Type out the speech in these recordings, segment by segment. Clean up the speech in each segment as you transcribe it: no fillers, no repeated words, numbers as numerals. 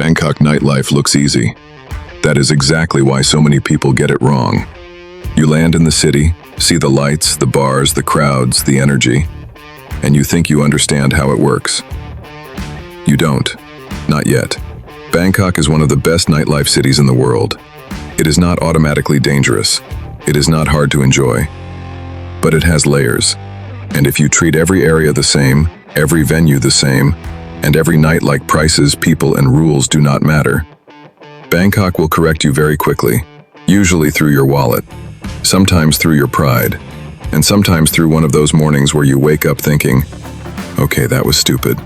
Bangkok nightlife looks easy. That is exactly why so many people get it wrong. You land in the city, see the lights, the bars, the crowds, the energy, and you think you understand how it works. You don't. Not yet. Bangkok is one of the best nightlife cities in the world. It is not automatically dangerous. It is not hard to enjoy. But it has layers. And if you treat every area the same, every venue the same, and every night like prices, people, and rules do not matter, Bangkok will correct you very quickly, usually through your wallet, sometimes through your pride, and sometimes through one of those mornings where you wake up thinking, okay, that was stupid.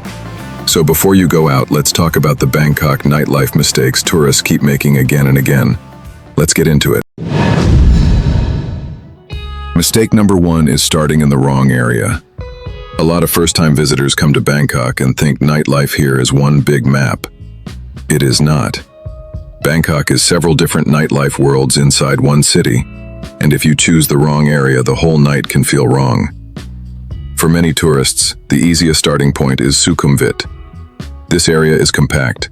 So before you go out, let's talk about the Bangkok nightlife mistakes tourists keep making again and again. Let's get into it. Mistake number 1 is starting in the wrong area. A lot of first-time visitors come to Bangkok and think nightlife here is one big map. It is not. Bangkok is several different nightlife worlds inside one city, and if you choose the wrong area, the whole night can feel wrong. For many tourists, the easiest starting point is Sukhumvit. This area is compact.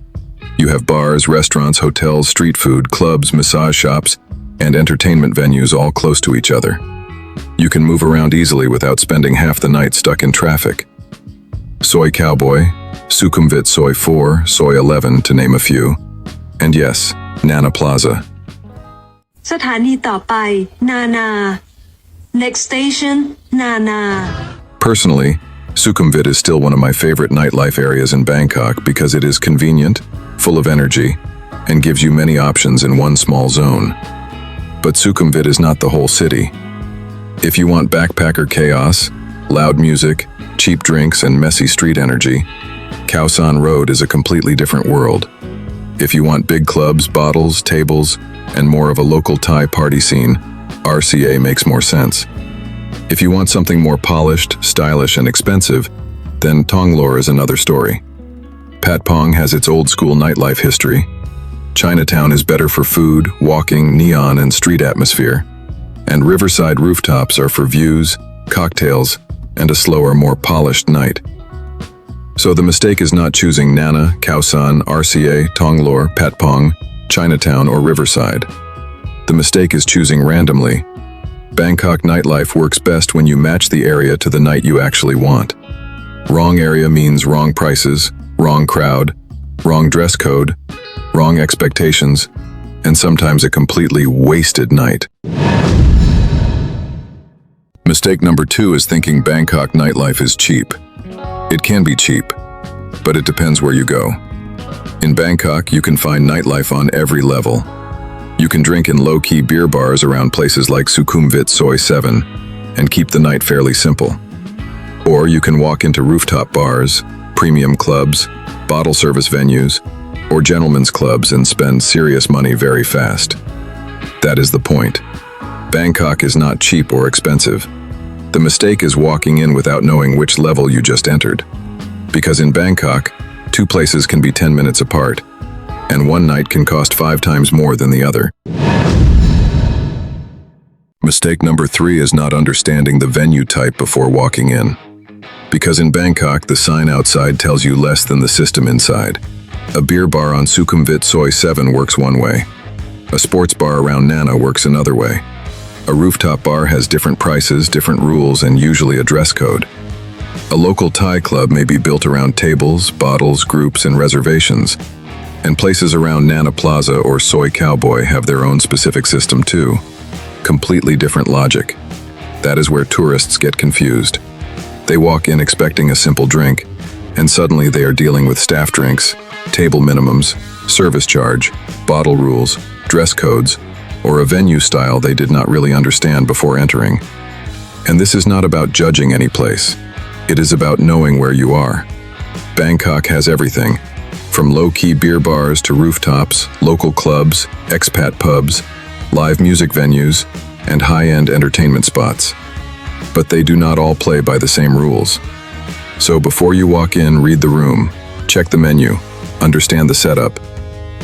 You have bars, restaurants, hotels, street food, clubs, massage shops, and entertainment venues all close to each other. You can move around easily without spending half the night stuck in traffic. Soi Cowboy, Sukhumvit Soi 4, Soi 11 to name a few. And yes, Nana Plaza. สถานีต่อไป Nana. Next station, Nana. Personally, Sukhumvit is still one of my favorite nightlife areas in Bangkok because it is convenient, full of energy, and gives you many options in one small zone. But Sukhumvit is not the whole city. If you want backpacker chaos, loud music, cheap drinks, and messy street energy, Khao San Road is a completely different world. If you want big clubs, bottles, tables, and more of a local Thai party scene, RCA makes more sense. If you want something more polished, stylish, and expensive, then Thonglor is another story. Patpong has its old-school nightlife history. Chinatown is better for food, walking, neon, and street atmosphere. And riverside rooftops are for views, cocktails, and a slower, more polished night. So the mistake is not choosing Nana, Khao San, RCA, Thonglor, Patpong, Chinatown, or Riverside. The mistake is choosing randomly. Bangkok nightlife works best when you match the area to the night you actually want. Wrong area means wrong prices, wrong crowd, wrong dress code, wrong expectations, and sometimes a completely wasted night. Mistake number 2 is thinking Bangkok nightlife is cheap. It can be cheap, but it depends where you go. In Bangkok, you can find nightlife on every level. You can drink in low-key beer bars around places like Sukhumvit Soi 7 and keep the night fairly simple. Or you can walk into rooftop bars, premium clubs, bottle service venues, or gentlemen's clubs and spend serious money very fast. That is the point. Bangkok is not cheap or expensive. The mistake is walking in without knowing which level you just entered. Because in Bangkok, 2 places can be 10 minutes apart, and one night can cost 5 times more than the other. Mistake number 3 is not understanding the venue type before walking in. Because in Bangkok, the sign outside tells you less than the system inside. A beer bar on Sukhumvit Soi 7 works one way. A sports bar around Nana works another way. A rooftop bar has different prices, different rules, and usually a dress code. A local Thai club may be built around tables, bottles, groups, and reservations. And places around Nana Plaza or Soi Cowboy have their own specific system too. Completely different logic. That is where tourists get confused. They walk in expecting a simple drink, and suddenly they are dealing with staff drinks, table minimums, service charge, bottle rules, dress codes, or a venue style they did not really understand before entering. And this is not about judging any place. It is about knowing where you are. Bangkok has everything, from low-key beer bars to rooftops, local clubs, expat pubs, live music venues, and high-end entertainment spots. But they do not all play by the same rules. So before you walk in, read the room, check the menu, understand the setup,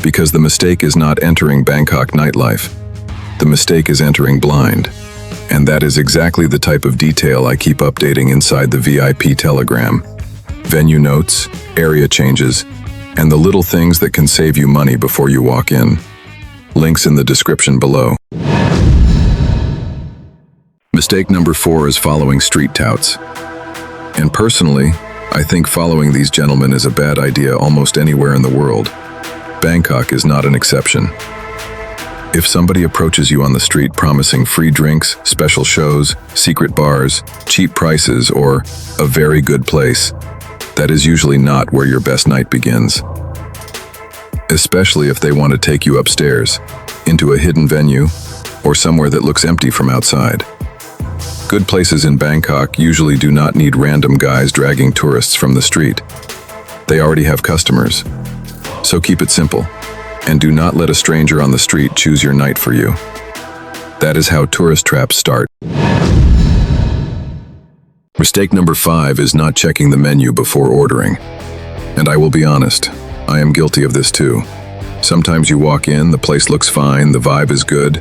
because the mistake is not entering Bangkok nightlife. The mistake is entering blind. And that is exactly the type of detail I keep updating inside the VIP telegram. Venue notes, area changes, and the little things that can save you money before you walk in. Links in the description below. Mistake number 4 is following street touts. And personally, I think following these gentlemen is a bad idea almost anywhere in the world. Bangkok is not an exception. If somebody approaches you on the street promising free drinks, special shows, secret bars, cheap prices, or a very good place, that is usually not where your best night begins. Especially if they want to take you upstairs, into a hidden venue, or somewhere that looks empty from outside. Good places in Bangkok usually do not need random guys dragging tourists from the street. They already have customers. So keep it simple, and do not let a stranger on the street choose your night for you. That is how tourist traps start. Mistake number 5 is not checking the menu before ordering. And I will be honest, I am guilty of this too. Sometimes you walk in, the place looks fine, the vibe is good,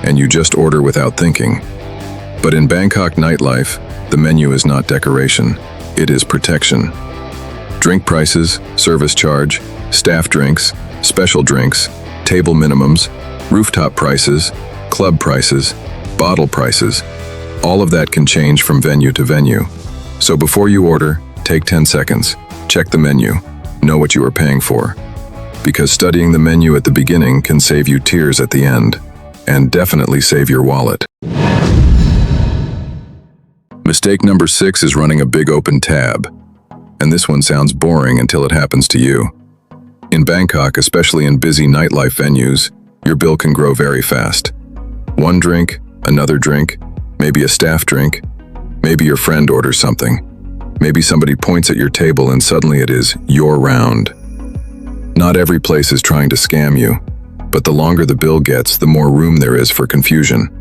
and you just order without thinking. But in Bangkok Nightlife, the menu is not decoration, it is protection. Drink prices, service charge, staff drinks, special drinks, table minimums, rooftop prices, club prices, bottle prices, all of that can change from venue to venue. So before you order, take 10 seconds, check the menu, know what you are paying for. Because studying the menu at the beginning can save you tears at the end, and definitely save your wallet. Mistake number 6 is running a big open tab. And this one sounds boring until it happens to you. In Bangkok, especially in busy nightlife venues, your bill can grow very fast. One drink, another drink, maybe a staff drink, maybe your friend orders something. Maybe somebody points at your table and suddenly it is your round. Not every place is trying to scam you, but the longer the bill gets, the more room there is for confusion.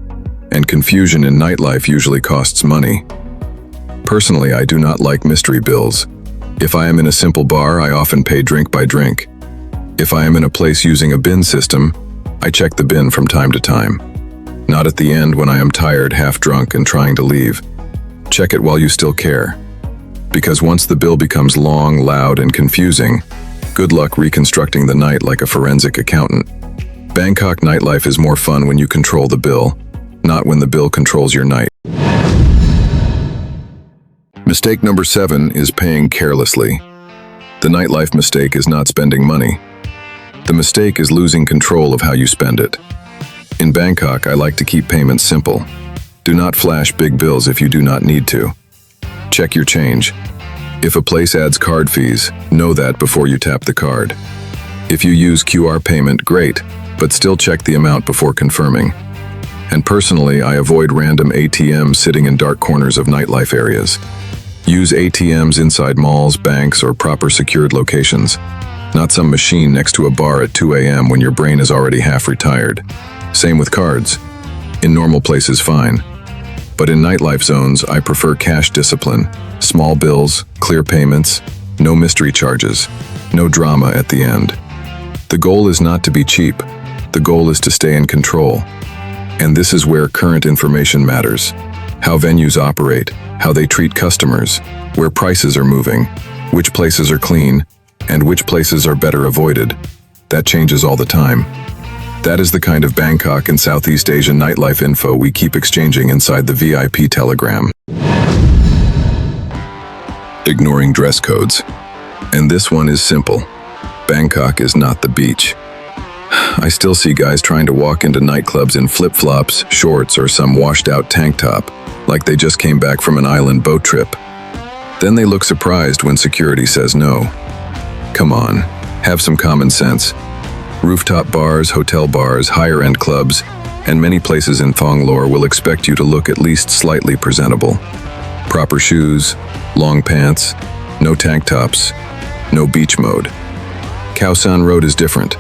And confusion in nightlife usually costs money. Personally, I do not like mystery bills. If I am in a simple bar, I often pay drink by drink. If I am in a place using a bin system, I check the bin from time to time. Not at the end when I am tired, half drunk, and trying to leave. Check it while you still care. Because once the bill becomes long, loud, and confusing, good luck reconstructing the night like a forensic accountant. Bangkok Nightlife is more fun when you control the bill, not when the bill controls your night. Mistake number 7 is paying carelessly. The nightlife mistake is not spending money. The mistake is losing control of how you spend it. In Bangkok, I like to keep payments simple. Do not flash big bills if you do not need to. Check your change. If a place adds card fees, know that before you tap the card. If you use QR payment, great, but still check the amount before confirming. And personally, I avoid random ATMs sitting in dark corners of nightlife areas. Use ATMs inside malls, banks, or proper secured locations. Not some machine next to a bar at 2 a.m. when your brain is already half retired. Same with cards. In normal places, fine. But in nightlife zones, I prefer cash discipline. Small bills, clear payments, no mystery charges, no drama at the end. The goal is not to be cheap. The goal is to stay in control. And this is where current information matters. How venues operate, how they treat customers, where prices are moving, which places are clean, and which places are better avoided. That changes all the time. That is the kind of Bangkok and Southeast Asian nightlife info we keep exchanging inside the VIP Telegram. Ignoring dress codes. And this one is simple. Bangkok is not the beach. I still see guys trying to walk into nightclubs in flip-flops, shorts, or some washed-out tank top, like they just came back from an island boat trip. Then they look surprised when security says no. Come on, have some common sense. Rooftop bars, hotel bars, higher-end clubs, and many places in Thonglor will expect you to look at least slightly presentable. Proper shoes, long pants, no tank tops, no beach mode. Khao San Road is different.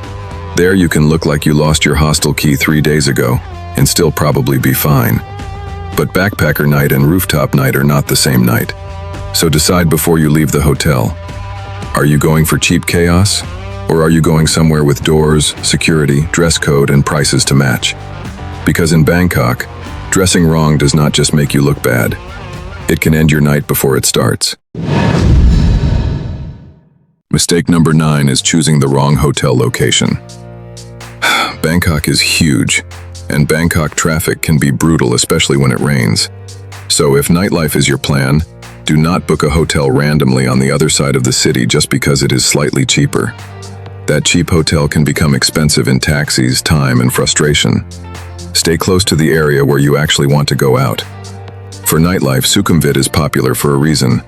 There you can look like you lost your hostel key 3 days ago and still probably be fine. But backpacker night and rooftop night are not the same night. So decide before you leave the hotel. Are you going for cheap chaos? Or are you going somewhere with doors, security, dress code, and prices to match? Because in Bangkok, dressing wrong does not just make you look bad. It can end your night before it starts. Mistake number 9 is choosing the wrong hotel location. Bangkok is huge, and Bangkok traffic can be brutal, especially when it rains. So if nightlife is your plan, do not book a hotel randomly on the other side of the city just because it is slightly cheaper. That cheap hotel can become expensive in taxis, time, and frustration. Stay close to the area where you actually want to go out. For nightlife, Sukhumvit is popular for a reason.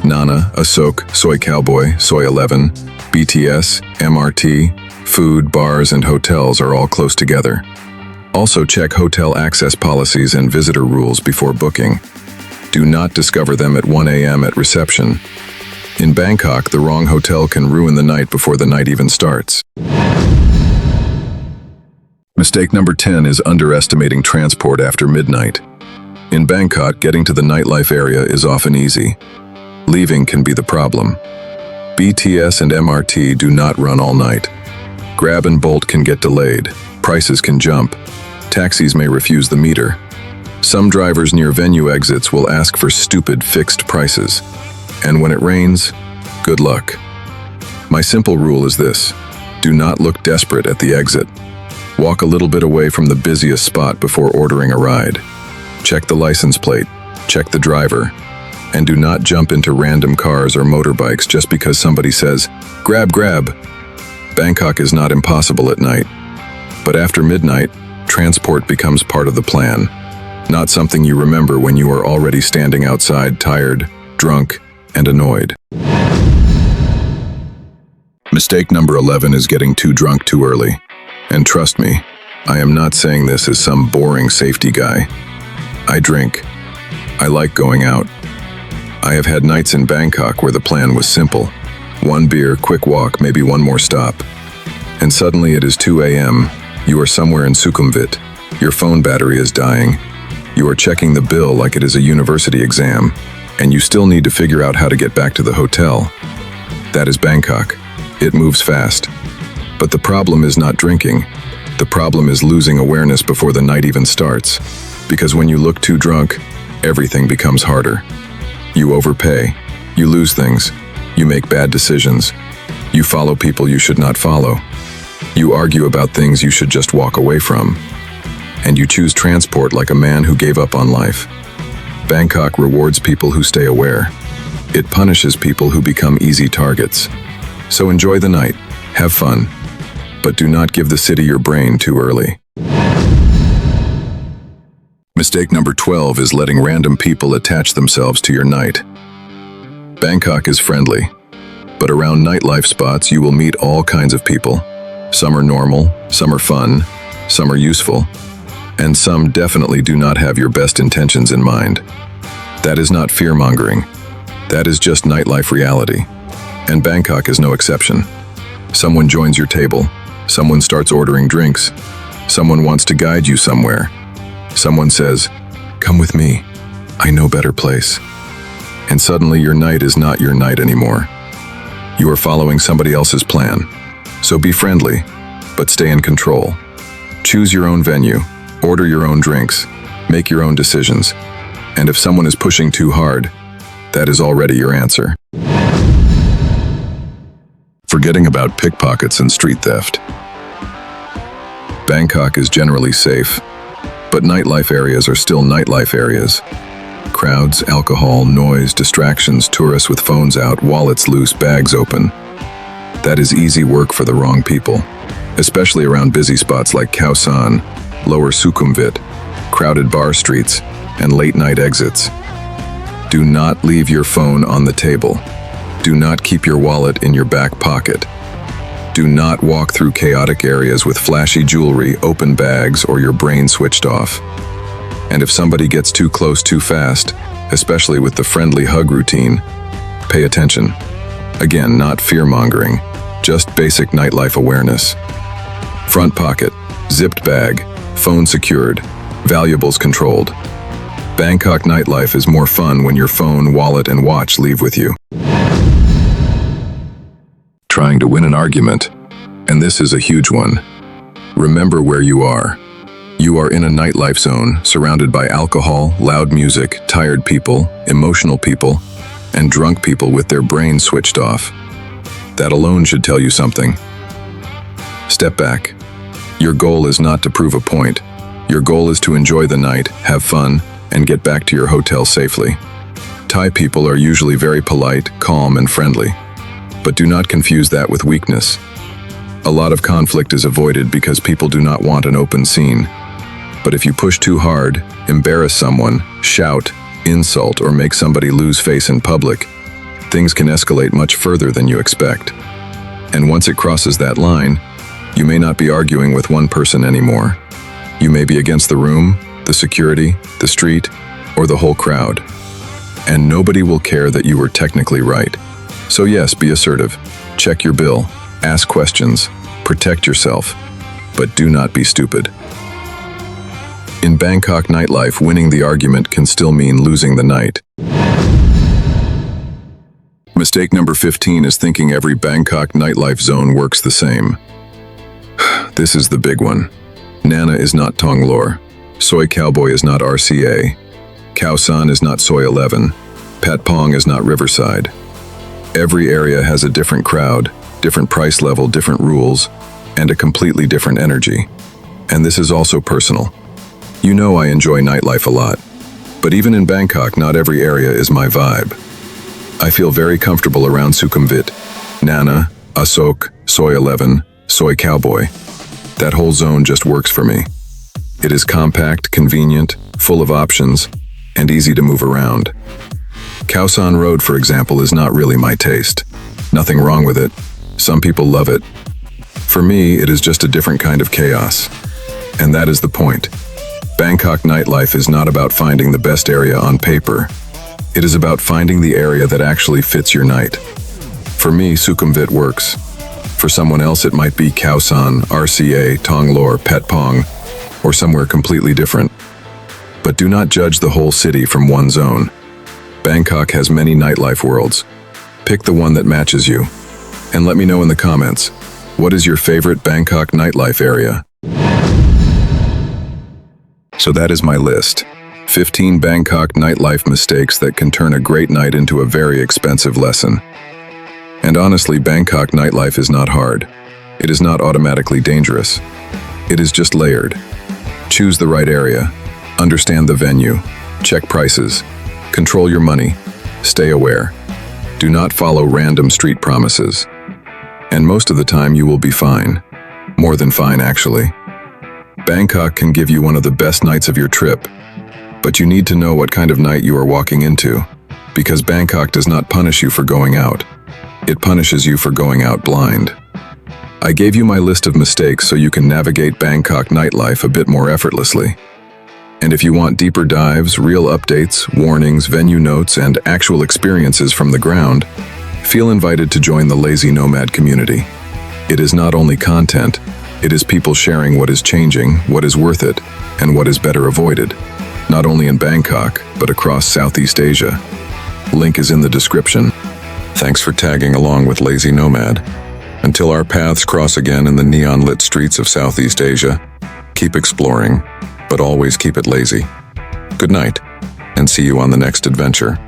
Nana, Asok, Soi Cowboy, Soi 11, BTS, MRT, food, bars, and hotels are all close together. Also check hotel access policies and visitor rules before booking. Do not discover them at 1 a.m. at reception. In Bangkok, the wrong hotel can ruin the night before the night even starts. Mistake number 10 is underestimating transport after midnight. In Bangkok, getting to the nightlife area is often easy. Leaving can be the problem. BTS and MRT do not run all night. Grab and Bolt can get delayed. Prices can jump. Taxis may refuse the meter. Some drivers near venue exits will ask for stupid fixed prices. And when it rains, good luck. My simple rule is this: do not look desperate at the exit. Walk a little bit away from the busiest spot before ordering a ride. Check the license plate, check the driver, and do not jump into random cars or motorbikes just because somebody says, "Grab, grab." Bangkok is not impossible at night, but after midnight, transport becomes part of the plan, not something you remember when you are already standing outside tired, drunk, and annoyed. Mistake number 11 is getting too drunk too early. And trust me, I am not saying this as some boring safety guy. I drink. I like going out. I have had nights in Bangkok where the plan was simple. One beer, quick walk, maybe one more stop. And suddenly it is 2 a.m. You are somewhere in Sukhumvit. Your phone battery is dying. You are checking the bill like it is a university exam, and you still need to figure out how to get back to the hotel. That is Bangkok. It moves fast. But the problem is not drinking. The problem is losing awareness before the night even starts. Because when you look too drunk, everything becomes harder. You overpay. You lose things. You make bad decisions. You follow people you should not follow. You argue about things you should just walk away from. And you choose transport like a man who gave up on life. Bangkok rewards people who stay aware. It punishes people who become easy targets. So enjoy the night, have fun, but do not give the city your brain too early. Mistake number 12 is letting random people attach themselves to your night. Bangkok is friendly, but around nightlife spots you will meet all kinds of people. Some are normal, some are fun, some are useful, and some definitely do not have your best intentions in mind. That is not fear-mongering. That is just nightlife reality. And Bangkok is no exception. Someone joins your table. Someone starts ordering drinks. Someone wants to guide you somewhere. Someone says, "Come with me. I know better place." And suddenly your night is not your night anymore. You are following somebody else's plan. So be friendly, but stay in control. Choose your own venue. Order your own drinks. Make your own decisions. And if someone is pushing too hard, that is already your answer. Forgetting about pickpockets and street theft. Bangkok is generally safe, but nightlife areas are still nightlife areas. Crowds, alcohol, noise, distractions, tourists with phones out, wallets loose, bags open. That is easy work for the wrong people, especially around busy spots like Khao San, Lower Sukhumvit, crowded bar streets, and late-night exits. Do not leave your phone on the table. Do not keep your wallet in your back pocket. Do not walk through chaotic areas with flashy jewelry, open bags, or your brain switched off. And if somebody gets too close too fast, especially with the friendly hug routine, pay attention. Again, not fear-mongering, just basic nightlife awareness. Front pocket, zipped bag, phone secured, valuables controlled. Bangkok nightlife is more fun when your phone, wallet, and watch leave with you. Trying to win an argument, and this is a huge one. Remember where you are. You are in a nightlife zone, surrounded by alcohol, loud music, tired people, emotional people, and drunk people with their brains switched off. That alone should tell you something. Step back. Your goal is not to prove a point. Your goal is to enjoy the night, have fun, and get back to your hotel safely. Thai people are usually very polite, calm, and friendly. But do not confuse that with weakness. A lot of conflict is avoided because people do not want an open scene. But if you push too hard, embarrass someone, shout, insult, or make somebody lose face in public, things can escalate much further than you expect. And once it crosses that line, you may not be arguing with one person anymore. You may be against the room, the security, the street, or the whole crowd. And nobody will care that you were technically right. So yes, be assertive. Check your bill. Ask questions. Protect yourself. But do not be stupid. In Bangkok nightlife, winning the argument can still mean losing the night. Mistake number 15 is thinking every Bangkok nightlife zone works the same. This is the big one. Nana is not Thonglor. Soi Cowboy is not RCA. Khao San is not Soi 11. Patpong is not Riverside. Every area has a different crowd, different price level, different rules, and a completely different energy. And this is also personal. You know I enjoy nightlife a lot. But even in Bangkok, not every area is my vibe. I feel very comfortable around Sukhumvit, Nana, Asok, Soi 11, Soi Cowboy. That whole zone just works for me. It is compact, convenient, full of options, and easy to move around. Khao San Road, for example, is not really my taste. Nothing wrong with it. Some people love it. For me, it is just a different kind of chaos. And that is the point. Bangkok nightlife is not about finding the best area on paper. It is about finding the area that actually fits your night. For me, Sukhumvit works. For someone else, it might be Khao San, RCA, Thonglor, Patpong, or somewhere completely different. But do not judge the whole city from one zone. Bangkok has many nightlife worlds. Pick the one that matches you. And let me know in the comments, what is your favorite Bangkok nightlife area? So that is my list. 15 Bangkok nightlife mistakes that can turn a great night into a very expensive lesson. And honestly, Bangkok nightlife is not hard. It is not automatically dangerous. It is just layered. Choose the right area. Understand the venue. Check prices. Control your money. Stay aware. Do not follow random street promises. And most of the time you will be fine. More than fine, actually. Bangkok can give you one of the best nights of your trip. But you need to know what kind of night you are walking into. Because Bangkok does not punish you for going out. It punishes you for going out blind. I gave you my list of mistakes so you can navigate Bangkok nightlife a bit more effortlessly. And if you want deeper dives, real updates, warnings, venue notes, and actual experiences from the ground, feel invited to join the Lazy Nomad community. It is not only content, it is people sharing what is changing, what is worth it, and what is better avoided. Not only in Bangkok, but across Southeast Asia. Link is in the description. Thanks for tagging along with Lazy Nomad. Until our paths cross again in the neon-lit streets of Southeast Asia, keep exploring, but always keep it lazy. Good night, and see you on the next adventure.